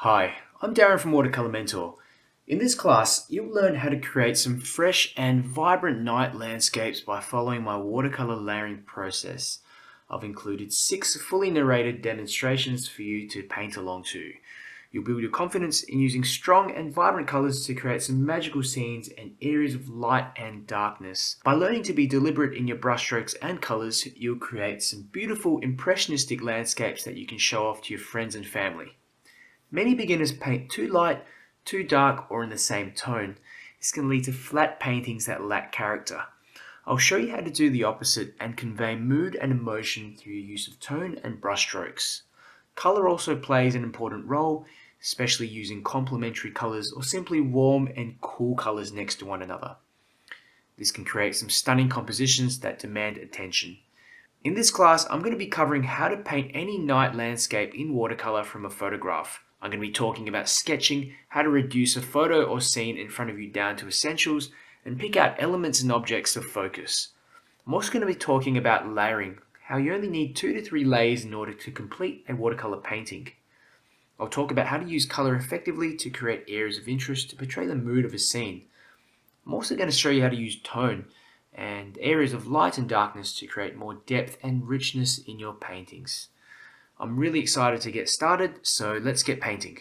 Hi, I'm Darren from Watercolor Mentor. In this class, you'll learn how to create some fresh and vibrant night landscapes by following my watercolor layering process. I've included 6 fully narrated demonstrations for you to paint along to. You'll build your confidence in using strong and vibrant colors to create some magical scenes and areas of light and darkness. By learning to be deliberate in your brushstrokes and colors, you'll create some beautiful impressionistic landscapes that you can show off to your friends and family. Many beginners paint too light, too dark, or in the same tone. This can lead to flat paintings that lack character. I'll show you how to do the opposite and convey mood and emotion through your use of tone and brushstrokes. Color also plays an important role, especially using complementary colors or simply warm and cool colors next to one another. This can create some stunning compositions that demand attention. In this class, I'm going to be covering how to paint any night landscape in watercolor from a photograph. I'm going to be talking about sketching, how to reduce a photo or scene in front of you down to essentials, and pick out elements and objects of focus. I'm also going to be talking about layering, how you only need 2 to 3 layers in order to complete a watercolor painting. I'll talk about how to use color effectively to create areas of interest to portray the mood of a scene. I'm also going to show you how to use tone and areas of light and darkness to create more depth and richness in your paintings. I'm really excited to get started, so let's get painting.